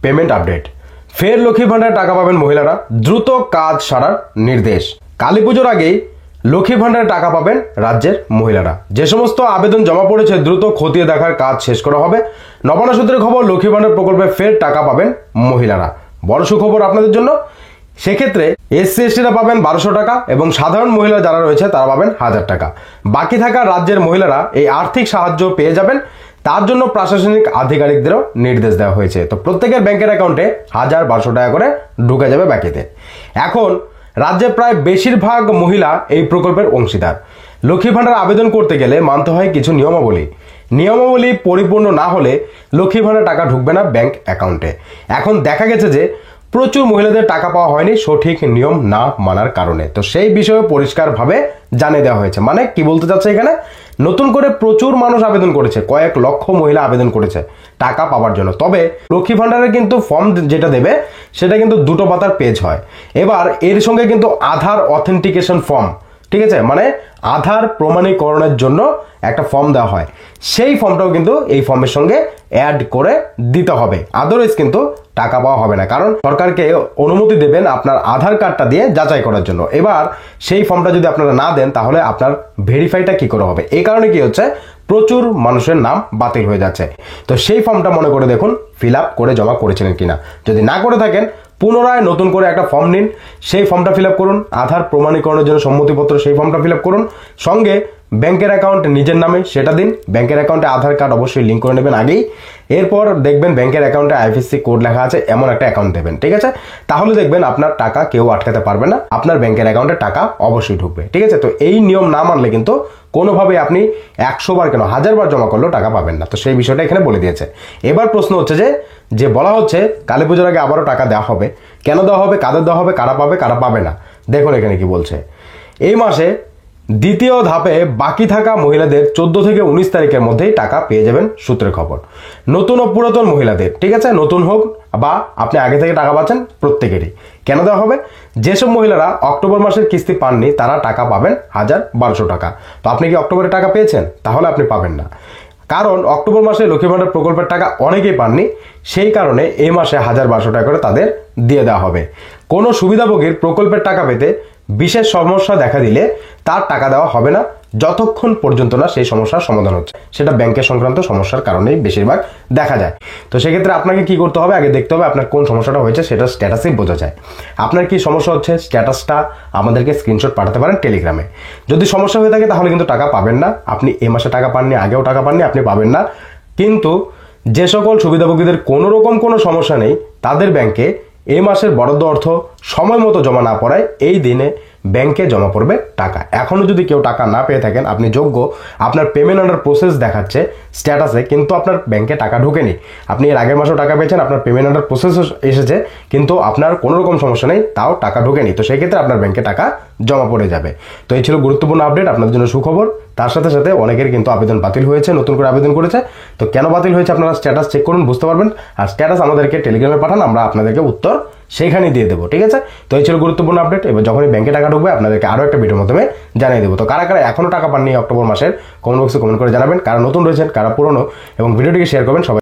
Payment update. ফের লক্ষ্মী ভান্ডারে টাকা পাবেন মহিলারা, দ্রুত কাজ সারার নির্দেশ। কালী পুজোর আগেই লক্ষ্মী ভান্ডারে টাকা পাবেন রাজ্যের মহিলারা। যে সমস্ত আবেদন জমা পড়েছে দ্রুত খতিয়ে দেখার কাজ শেষ করা হবে। নবান্ন সূত্রের খবর, লক্ষ্মী ভান্ডার প্রকল্পে ফের টাকা পাবেন মহিলারা। বড় সুখবর আপনাদের জন্য। সেক্ষেত্রে এসসি এসটিরা পাবেন 1200 টাকা এবং সাধারণ মহিলা যারা রয়েছে তারা পাবেন 1000 টাকা। বাকি থাকা রাজ্যের মহিলারা এই আর্থিক সাহায্য পেয়ে যাবেন। তার জন্য প্রশাসনিক আধিকারিকদেরও নির্দেশ দেওয়া হয়েছে। তো প্রত্যেকের ব্যাংকের অ্যাকাউন্টে 1200 টাকা করে ঢুকে যাবে বাকিতে। এখন রাজ্যের প্রায় বেশিরভাগ মহিলা এই প্রকল্পের অংশীদার। লক্ষ্মী ভান্ডার আবেদন করতে গেলে মানতে হয় কিছু নিয়মাবলী পরিপূর্ণ না হলে লক্ষ্মী ভান্ডার টাকা ঢুকবে না ব্যাংক অ্যাকাউন্টে। এখন দেখা গেছে যে প্রচুর মহিলাদের টাকা পাওয়া হয়নি সঠিক নিয়ম না মানার কারণে। তো সেই বিষয়ে পরিষ্কারভাবে জানিয়ে দেওয়া হয়েছে। মানে কি বলতে চাচ্ছে এখানে, নতুন করে প্রচুর মানুষ আবেদন করেছে, কয়েক লক্ষ মহিলা আবেদন করেছে টাকা পাওয়ার জন্য। তবে লক্ষ্মী ভান্ডারের কিন্তু ফর্ম যেটা দেবে সেটা কিন্তু 2 পাতার পেজ হয়। এবার এর সঙ্গে কিন্তু আধার অথেন্টিকেশন ফর্ম, ঠিক আছে, মানে আধার প্রমাণীকরণের জন্য একটা ফর্ম দেওয়া হয়। সেই ফর্মটাও কিন্তু এই ফর্মের সঙ্গে অ্যাড করে দিতে হবে, আদারওয়াইজ কিন্তু টাকা পাওয়া হবে না। কারণ সরকারকে অনুমতি দেবেন আপনার আধার কার্ডটা দিয়ে যাচাই করার জন্য। এবার সেই ফর্মটা যদি আপনারা না দেন তাহলে আপনার ভেরিফাইটা কি করে হবে? এই কারণে কি হচ্ছে, প্রচুর মানুষের নাম বাতিল হয়ে যাচ্ছে। তো সেই ফর্মটা মনে করে দেখুন ফিল আপ করে জমা করেছিলেন কিনা। যদি না করে থাকেন পুনরায় নতুন করে একটা ফর্ম নিন, সেই ফর্মটা ফিল আপ করুন। আধার প্রমাণীকরণের জন্য সম্মতিপত্র, সেই ফর্মটা ফিল আপ করুন। সঙ্গে ব্যাংকের অ্যাকাউন্ট নিজের নামে সেটা দিন। ব্যাংকের অ্যাকাউন্টে আধার কার্ড অবশ্যই লিঙ্ক করে নেবেন আগেই। এরপর দেখবেন ব্যাংকের অ্যাকাউন্টে আইএফএসসি কোড লেখা আছে, এমন একটা অ্যাকাউন্ট দেবেন, ঠিক আছে। তাহলে দেখবেন আপনার টাকা কেউ আটকাতে পারবে না, আপনার ব্যাংকের অ্যাকাউন্টে টাকা অবশ্যই ঢুকবে, ঠিক আছে। তো এই নিয়ম না মানলে কিন্তু কোনোভাবে আপনি 100 বার কেন 1000 বার জমা করলেও টাকা পাবেন না। তো সেই বিষয়টা এখানে বলে দিয়েছে। এবার প্রশ্ন হচ্ছে যে বলা হচ্ছে কালী পুজোর আগে আবারও টাকা দেওয়া হবে। কেন দেওয়া হবে, কাদের দেওয়া হবে, কারা পাবে কারা পাবে না, দেখুন এখানে কি বলছে। এই মাসে দ্বিতীয় ধাপে বাকি থাকা মহিলাদের 14 থেকে 19 তারিখের মধ্যেই টাকা পেয়ে যাবেন সূত্রের খবর। নতুন ও পুরাতন মহিলাদের, ঠিক আছে, নতুন হোক বা আপনি আগে থেকে টাকা পাচ্ছেন, প্রত্যেকেরই। কেন দেওয়া হবে? যেসব মহিলারা অক্টোবর মাসের কিস্তি পাননি তারা টাকা পাবেন 1200 টাকা। তো আপনি কি অক্টোবরে টাকা পেয়েছেন? তাহলে আপনি পাবেন না, কারণ অক্টোবর মাসে লক্ষ্মী ভান্ডার প্রকল্পের টাকা অনেকেই পাননি। সেই কারণে এই মাসে 1200 টাকা করে তাদের দিয়ে দেওয়া হবে। কোনো সুবিধাভোগীর প্রকল্পের টাকা পেতে বিশেষ সমস্যা দেখা দিলে তার টাকা দেওয়া হবে না যতক্ষণ পর্যন্ত না সেই সমস্যার সমাধান হচ্ছে। সেটা ব্যাংকের সংক্রান্ত সমস্যার কারণেই বেশিরভাগ দেখা যায়। তো সেক্ষেত্রে আপনাকে কি করতে হবে, আগে দেখতে হবে আপনার কোন সমস্যাটা হয়েছে, সেটা স্ট্যাটাসেই বোঝা যায়। আপনার কি সমস্যা হচ্ছে, স্ট্যাটাসটা আমাদেরকে স্ক্রিনশট পাঠাতে পারেন টেলিগ্রামে। যদি সমস্যা হয়ে থাকে তাহলে কিন্তু টাকা পাবেন না। আপনি এ মাসে টাকা পাননি, আগেও টাকা পাননি, আপনি পাবেন না। কিন্তু যে সকল সুবিধাভোগীদের কোনো রকম কোনো সমস্যা নেই তাদের ব্যাংকে এই মাসের বরাদ্দ অর্থ সময় মতো জমা না পড়ায় এই দিনে ব্যাংকে জমা পড়বে টাকা। এখনো যদি কেউ টাকা না পেয়ে থাকেন, আপনি যোগ্য, আপনার পেমেন্ট আন্ডার প্রসেস দেখাচ্ছে স্ট্যাটাসে, কিন্তু আপনার ব্যাংকে টাকা ঢোকেনি। আপনি এর আগের মাসেও টাকা পেয়েছেন, আপনার পেমেন্ট আন্ডার প্রসেস এসেছে, কিন্তু আপনার কোনো রকম সমস্যা নেই, তাও টাকা ঢোকেনি। তো সেই ক্ষেত্রে আপনার ব্যাংকে টাকা জমা পড়ে যাবে। তো এই ছিল গুরুত্বপূর্ণ আপডেট, আপনাদের জন্য সুখবর। তার সাথে সাথে অনেকের কিন্তু আবেদন বাতিল হয়েছে, নতুন করে আবেদন করেছে। তো কেন বাতিল হয়েছে আপনারা স্ট্যাটাস চেক করুন, বুঝতে পারবেন। আর স্ট্যাটাস আমাদেরকে টেলিগ্রামে পাঠান, আমরা আপনাদেরকে উত্তর সেইখানেই দিয়ে দেবো, ঠিক আছে। তো এই ছিল গুরুত্বপূর্ণ আপডেট। এবার যখনই ব্যাংকে টাকা ঢুকবে আপনাদেরকে আরও একটা ভিডিওর মাধ্যমে জানিয়ে দেবো। তো কারা কারা এখনো টাকা পাননি অক্টোবর মাসের, কমেন্ট বক্সে কমেন্ট করে জানাবেন। কারা নতুন রয়েছেন, কারা পুরনো, এবং ভিডিওটিকে শেয়ার করবেন সবাই।